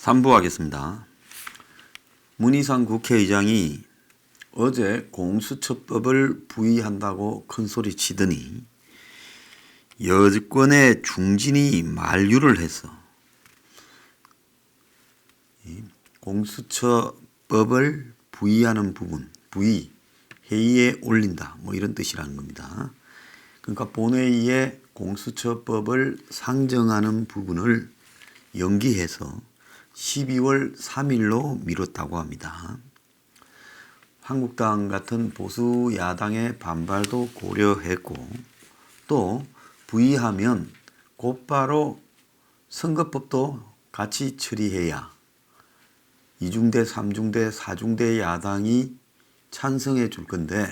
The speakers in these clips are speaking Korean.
3부하겠습니다. 문희상 국회의장이 어제 공수처법을 부의한다고 큰소리 치더니 여권의 중진이 만류를 해서 공수처법을 부의하는 부분, 부의, 회의에 올린다. 뭐 이런 뜻이라는 겁니다. 그러니까 본회의에 공수처법을 상정하는 부분을 연기해서 12월 3일로 미뤘다고 합니다. 한국당 같은 보수 야당의 반발도 고려했고 또 부의하면 곧바로 선거법도 같이 처리해야 2중대, 3중대, 4중대 야당이 찬성해 줄 건데,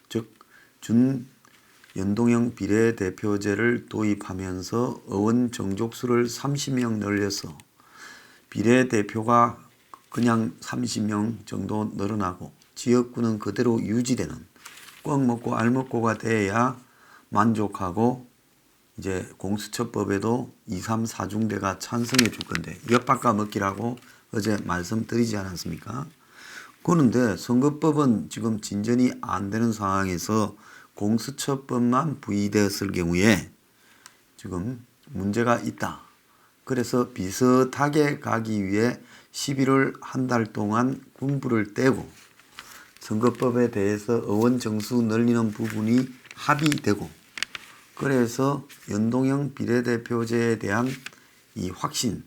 즉 준연동형 비례대표제를 도입하면서 의원 정족수를 30명 늘려서 비례대표가 그냥 30명 정도 늘어나고 지역구는 그대로 유지되는 꽉 먹고 알 먹고가 돼야 만족하고 이제 공수처법에도 2, 3, 4중대가 찬성해 줄 건데 엿바꿔 먹기라고 어제 말씀드리지 않았습니까? 그런데 선거법은 지금 진전이 안 되는 상황에서 공수처법만 부의되었을 경우에 지금 문제가 있다. 그래서 비슷하게 가기 위해 11월 한 달 동안 군부를 떼고 선거법에 대해서 의원 정수 늘리는 부분이 합의되고 그래서 연동형 비례대표제에 대한 이 확신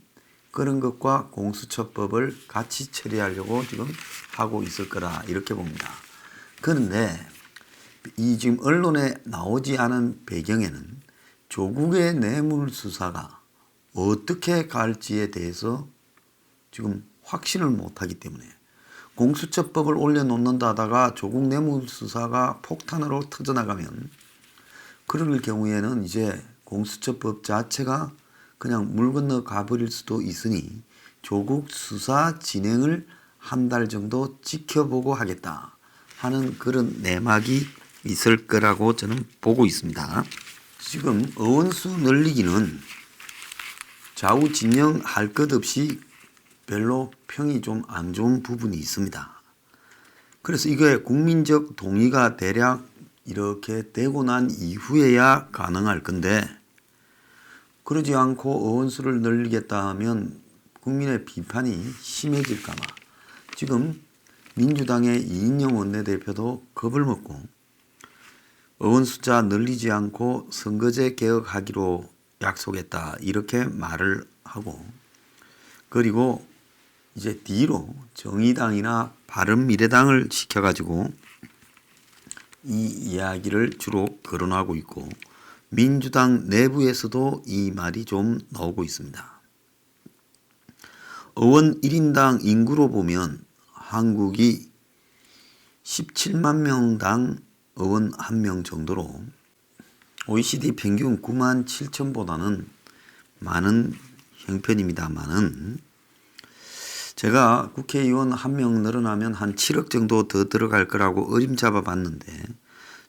그런 것과 공수처법을 같이 처리하려고 지금 하고 있을 거라 이렇게 봅니다. 그런데 이 지금 언론에 나오지 않은 배경에는 조국의 뇌물수사가 어떻게 갈지에 대해서 지금 확신을 못하기 때문에 공수처법을 올려놓는다 하다가 조국 뇌물수사가 폭탄으로 터져나가면 그럴 경우에는 이제 공수처법 자체가 그냥 물 건너 가버릴 수도 있으니 조국 수사 진행을 한 달 정도 지켜보고 하겠다 하는 그런 내막이 있을 거라고 저는 보고 있습니다. 지금 의원수 늘리기는 좌우 진영 할 것 없이 별로 평이 좀 안 좋은 부분이 있습니다. 그래서 이게 국민적 동의가 대략 이렇게 되고 난 이후에야 가능할 건데 그러지 않고 의원수를 늘리겠다 하면 국민의 비판이 심해질까봐 지금 민주당의 이인영 원내대표도 겁을 먹고 의원 숫자 늘리지 않고 선거제 개혁하기로 약속했다 이렇게 말을 하고 그리고 이제 뒤로 정의당이나 바른미래당을 시켜가지고 이 이야기를 주로 거론하고 있고 민주당 내부에서도 이 말이 좀 나오고 있습니다. 의원 1인당 인구로 보면 한국이 17만 명당 의원 1명 정도로 OECD 평균 9만 7천보다는 많은 형편입니다만은 제가 국회의원 1명 늘어나면 한 7억 정도 더 들어갈 거라고 어림잡아 봤는데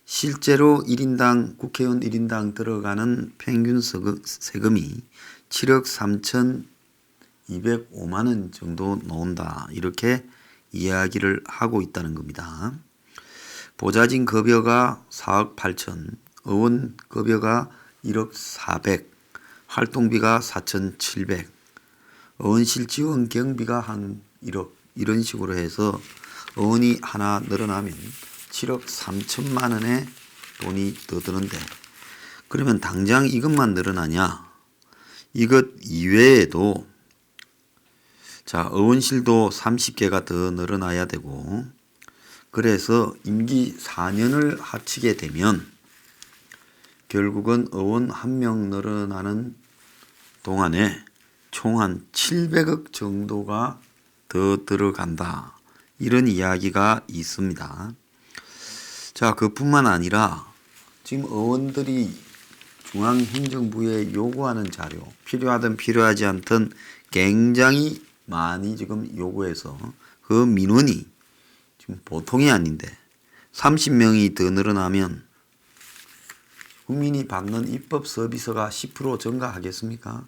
실제로 1인당 국회의원 1인당 들어가는 평균 세금이 7억 3,205만 원 정도 나온다 이렇게 이야기를 하고 있다는 겁니다. 보좌진 급여가 4억 8천, 의원 급여가 1억 400, 활동비가 4,700, 의원실 지원 경비가 한 1억 이런 식으로 해서 의원이 하나 늘어나면 7억 3천만 원의 돈이 더 드는데 그러면 당장 이것만 늘어나냐? 이것 이외에도 자 의원실도 30개가 더 늘어나야 되고 그래서 임기 4년을 합치게 되면 결국은 의원 1명 늘어나는 동안에 총 한 700억 정도가 더 들어간다. 이런 이야기가 있습니다. 자, 그뿐만 아니라 지금 의원들이 중앙행정부에 요구하는 자료, 필요하든 필요하지 않든 굉장히 많이 지금 요구해서 그 민원이 지금 보통이 아닌데 30명이 더 늘어나면 국민이 받는 입법 서비스가 10% 증가하겠습니까?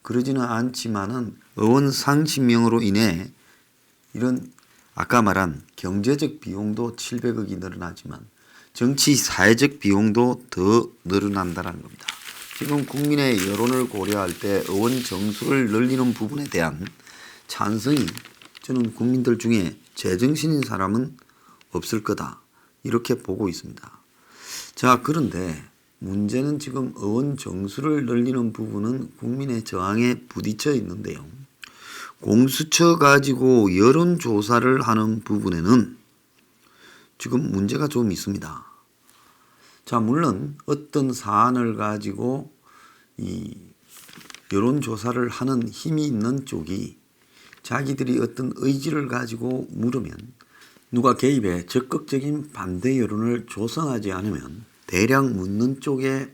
그러지는 않지만은 의원 상징명으로 인해 이런 아까 말한 경제적 비용도 700억이 늘어나지만 정치 사회적 비용도 더 늘어난다는 겁니다. 지금 국민의 여론을 고려할 때 의원 정수를 늘리는 부분에 대한 찬성이 저는 국민들 중에 제정신인 사람은 없을 거다 이렇게 보고 있습니다. 자, 그런데 문제는 지금 의원 정수를 늘리는 부분은 국민의 저항에 부딪혀 있는데요. 공수처 가지고 여론조사를 하는 부분에는 지금 문제가 좀 있습니다. 자, 물론 어떤 사안을 가지고 이 여론조사를 하는 힘이 있는 쪽이 자기들이 어떤 의지를 가지고 물으면 누가 개입해 적극적인 반대 여론을 조성하지 않으면 대량 묻는 쪽의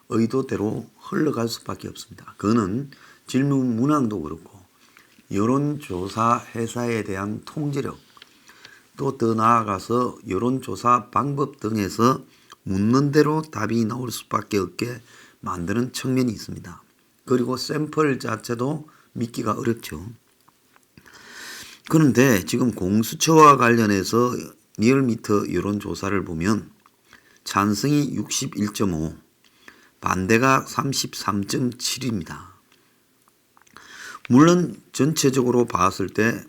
의도대로 흘러갈 수밖에 없습니다. 그거는 질문 문항도 그렇고 여론조사 회사에 대한 통제력 또 더 나아가서 여론조사 방법 등에서 묻는 대로 답이 나올 수밖에 없게 만드는 측면이 있습니다. 그리고 샘플 자체도 믿기가 어렵죠. 그런데 지금 공수처와 관련해서 리얼미터 여론조사를 보면 찬성이 61.5, 반대가 33.7입니다. 물론 전체적으로 봤을 때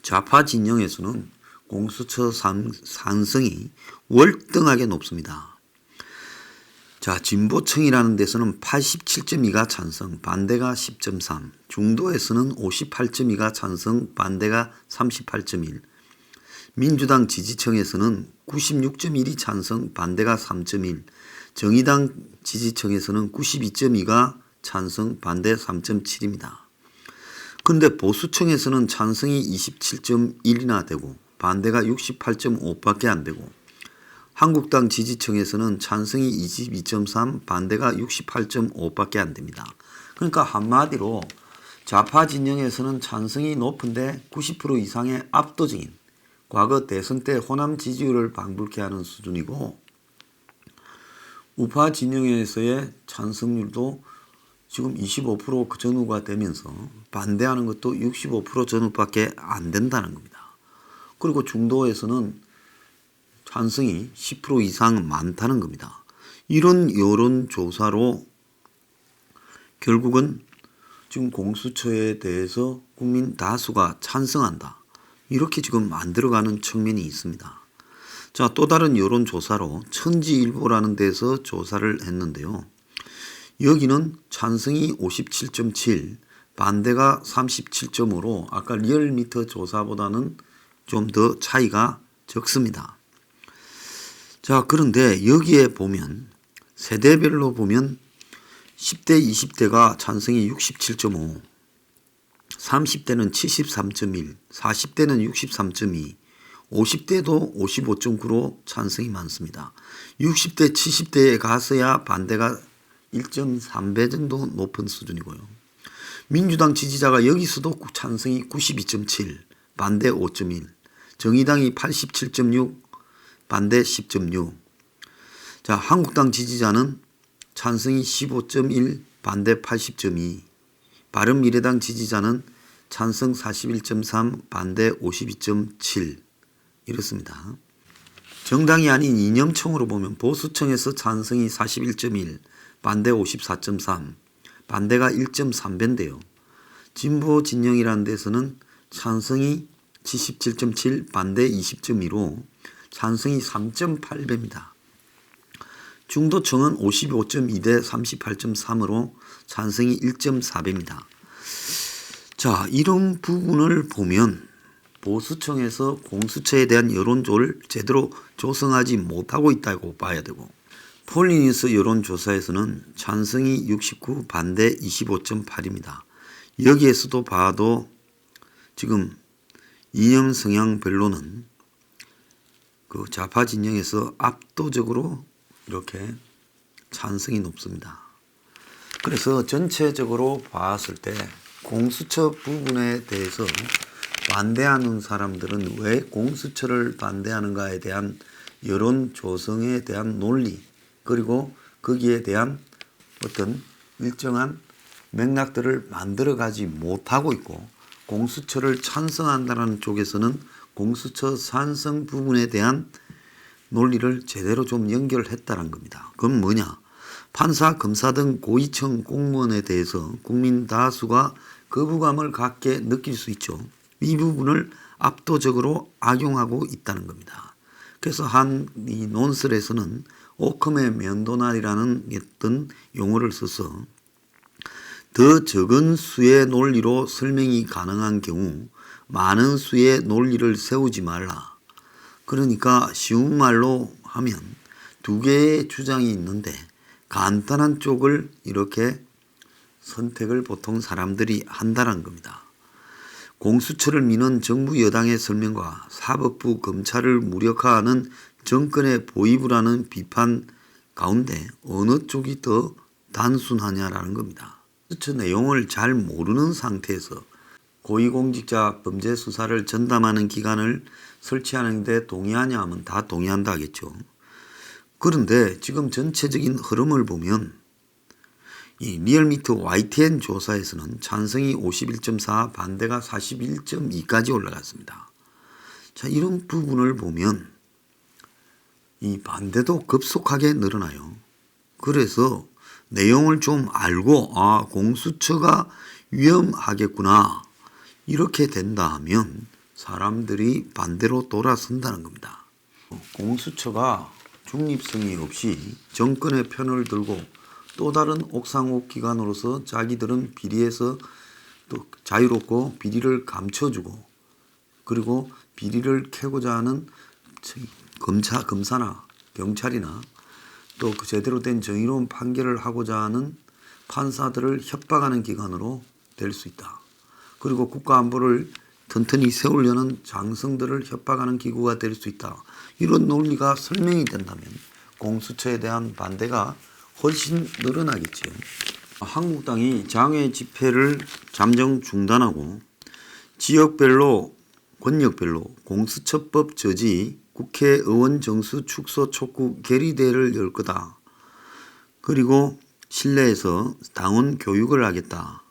좌파 진영에서는 공수처 찬성이 월등하게 높습니다. 자, 진보층이라는 데서는 87.2가 찬성, 반대가 10.3, 중도에서는 58.2가 찬성, 반대가 38.1, 민주당 지지층에서는 96.1이 찬성, 반대가 3.1, 정의당 지지층에서는 92.2가 찬성, 반대 3.7입니다. 그런데 보수층에서는 찬성이 27.1이나 되고 반대가 68.5밖에 안 되고 한국당 지지층에서는 찬성이 22.3, 반대가 68.5밖에 안 됩니다. 그러니까 한마디로 좌파 진영에서는 찬성이 높은데 90% 이상의 압도적인 과거 대선 때 호남 지지율을 방불케 하는 수준이고 우파 진영에서의 찬성률도 지금 25% 전후가 되면서 반대하는 것도 65% 전후밖에 안 된다는 겁니다. 그리고 중도에서는 찬성이 10% 이상 많다는 겁니다. 이런 여론조사로 결국은 지금 공수처에 대해서 국민 다수가 찬성한다. 이렇게 지금 만들어가는 측면이 있습니다. 자, 또 다른 여론조사로 천지일보라는 데서 조사를 했는데요. 여기는 찬성이 57.7, 반대가 37.5로 아까 리얼미터 조사보다는 좀 더 차이가 적습니다. 자, 그런데 여기에 보면 세대별로 보면 10대, 20대가 찬성이 67.5, 30대는 73.1, 40대는 63.2, 50대도 55.9로 찬성이 많습니다. 60대, 70대에 가서야 반대가 1.3배 정도 높은 수준이고요. 민주당 지지자가 여기서도 찬성이 92.7, 반대 5.1, 정의당이 87.6, 반대 10.6. 자, 한국당 지지자는 찬성이 15.1, 반대 80.2. 바른미래당 지지자는 찬성 41.3, 반대 52.7. 이렇습니다. 정당이 아닌 이념층으로 보면 보수층에서 찬성이 41.1, 반대 54.3, 반대가 1.3배인데요. 진보 진영이라는 데서는 찬성이 77.7, 반대 20.2로 찬성이 3.8배입니다. 중도층은 55.2 대 38.3으로 찬성이 1.4배입니다. 자, 이런 부분을 보면 보수층에서 공수처에 대한 여론조를 제대로 조성하지 못하고 있다고 봐야 되고 폴리니스 여론조사에서는 찬성이 69, 반대 25.8입니다. 여기에서도 봐도 지금 이념 성향별로는 그 좌파 진영에서 압도적으로 이렇게 찬성이 높습니다. 그래서 전체적으로 봤을 때 공수처 부분에 대해서 반대하는 사람들은 왜 공수처를 반대하는가에 대한 여론 조성에 대한 논리 그리고 거기에 대한 어떤 일정한 맥락들을 만들어가지 못하고 있고, 공수처를 찬성한다는 쪽에서는 공수처 찬성 부분에 대한 논리를 제대로 좀 연결했다는 겁니다. 그건 뭐냐? 판사, 검사 등 고위층 공무원에 대해서 국민 다수가 거부감을 갖게 느낄 수 있죠. 이 부분을 압도적으로 악용하고 있다는 겁니다. 그래서 이 논설에서는 오컴의 면도날이라는 어떤 용어를 써서 더 적은 수의 논리로 설명이 가능한 경우 많은 수의 논리를 세우지 말라. 그러니까 쉬운 말로 하면 두 개의 주장이 있는데 간단한 쪽을 이렇게 선택을 보통 사람들이 한다는 겁니다. 공수처를 미는 정부 여당의 설명과 사법부 검찰을 무력화하는 정권의 보입을 하는 비판 가운데 어느 쪽이 더 단순하냐라는 겁니다. 공수처 내용을 잘 모르는 상태에서 고위공직자 범죄 수사를 전담하는 기관을 설치하는 데 동의하냐 하면 다 동의한다 하겠죠. 그런데 지금 전체적인 흐름을 보면 이 리얼미터 YTN 조사에서는 찬성이 51.4, 반대가 41.2까지 올라갔습니다. 자, 이런 부분을 보면 이 반대도 급속하게 늘어나요. 그래서 내용을 좀 알고 공수처가 위험하겠구나 이렇게 된다 하면 사람들이 반대로 돌아선다는 겁니다. 공수처가 중립성이 없이 정권의 편을 들고 또 다른 옥상옥 기관으로서 자기들은 비리에서 또 자유롭고 비리를 감춰주고 그리고 비리를 캐고자 하는 검사나 경찰이나 또 그 제대로 된 정의로운 판결을 하고자 하는 판사들을 협박하는 기관으로 될 수 있다. 그리고 국가안보를 튼튼히 세우려는 장성들을 협박하는 기구가 될 수 있다. 이런 논리가 설명이 된다면 공수처에 대한 반대가 훨씬 늘어나겠지요. 한국당이 장외 집회를 잠정 중단하고 지역별로 권역별로 공수처법 저지 국회의원 정수 축소 촉구 결의대회를 열 거다. 그리고 실내에서 당원 교육을 하겠다.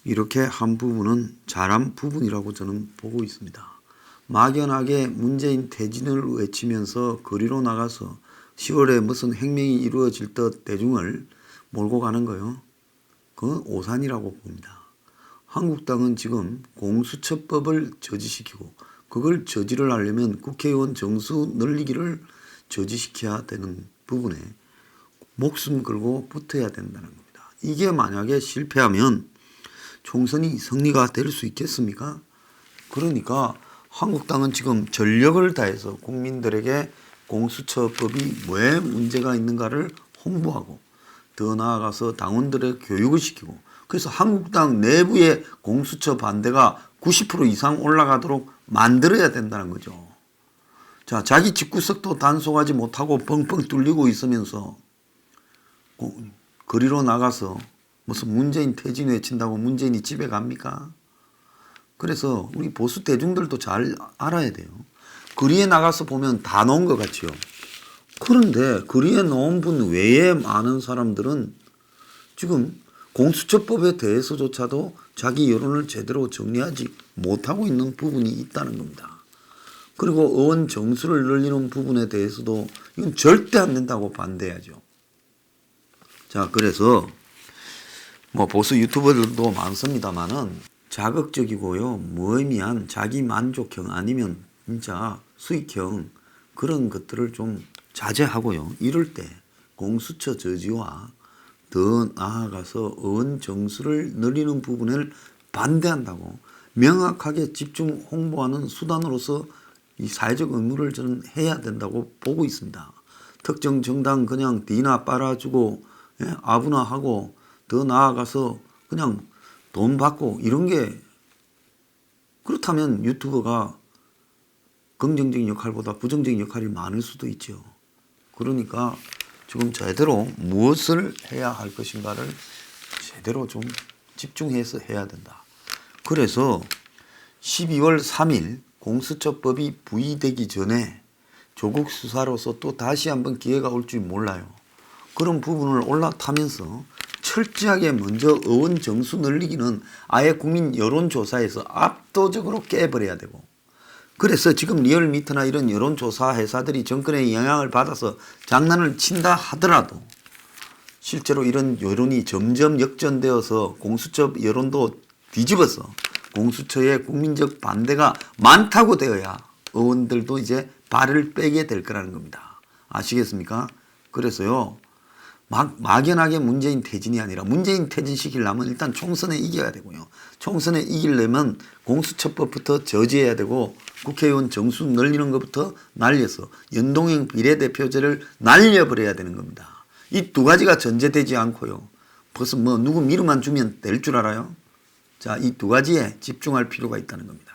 이렇게 한 부분은 잘한 부분이라고 저는 보고 있습니다. 막연하게 문재인 퇴진을 외치면서 거리로 나가서 10월에 무슨 혁명이 이루어질 듯 대중을 몰고 가는 거요. 그건 오산이라고 봅니다. 한국당은 지금 공수처법을 저지시키고 그걸 저지를 하려면 국회의원 정수 늘리기를 저지시켜야 되는 부분에 목숨 걸고 붙어야 된다는 겁니다. 이게 만약에 실패하면 총선이 승리가 될 수 있겠습니까? 그러니까 한국당은 지금 전력을 다해서 국민들에게 공수처법이 왜 문제가 있는가를 홍보하고 더 나아가서 당원들의 교육을 시키고 그래서 한국당 내부의 공수처 반대가 90% 이상 올라가도록 만들어야 된다는 거죠. 자, 자기 집구석도 단속하지 못하고 뻥뻥 뚫리고 있으면서 거리로 나가서 무슨 문재인 퇴진 외친다고 문재인이 집에 갑니까? 그래서 우리 보수 대중들도 잘 알아야 돼요. 거리에 나가서 보면 다 놓은 것 같지요. 그런데 거리에 놓은 분 외에 많은 사람들은 지금 공수처법에 대해서조차도 자기 여론을 제대로 정리하지 못하고 있는 부분이 있다는 겁니다. 그리고 의원 정수를 늘리는 부분에 대해서도 이건 절대 안 된다고 반대하죠. 자, 그래서 뭐 보수 유튜버들도 많습니다만은 자극적이고요, 무의미한 자기 만족형 아니면 진짜 수익형 그런 것들을 좀 자제하고요. 이럴 때 공수처 저지와 더 나아가서 의원 정수를 늘리는 부분을 반대한다고 명확하게 집중 홍보하는 수단으로서 이 사회적 의무를 저는 해야 된다고 보고 있습니다. 특정 정당 그냥 뒤나 빨아주고 아부나 하고 더 나아가서 그냥 돈 받고 이런 게 그렇다면 유튜버가 긍정적인 역할보다 부정적인 역할이 많을 수도 있죠. 그러니까 지금 제대로 무엇을 해야 할 것인가를 제대로 좀 집중해서 해야 된다. 그래서 12월 3일 공수처법이 부의되기 전에 조국 수사로서 또 다시 한번 기회가 올 줄 몰라요. 그런 부분을 올라타면서 철저하게 먼저 의원 정수 늘리기는 아예 국민 여론조사에서 압도적으로 깨버려야 되고, 그래서 지금 리얼미터나 이런 여론조사 회사들이 정권의 영향을 받아서 장난을 친다 하더라도 실제로 이런 여론이 점점 역전되어서 공수처 여론도 뒤집어서 공수처의 국민적 반대가 많다고 되어야 의원들도 이제 발을 빼게 될 거라는 겁니다. 아시겠습니까? 그래서요, 막연하게 문재인 퇴진이 아니라 문재인 퇴진시키려면 일단 총선에 이겨야 되고요. 총선에 이기려면 공수처법부터 저지해야 되고 국회의원 정수 늘리는 것부터 날려서 연동형 비례대표제를 날려버려야 되는 겁니다. 이 두 가지가 전제되지 않고요. 벌써 뭐 누구 미루만 주면 될 줄 알아요? 자, 이 두 가지에 집중할 필요가 있다는 겁니다.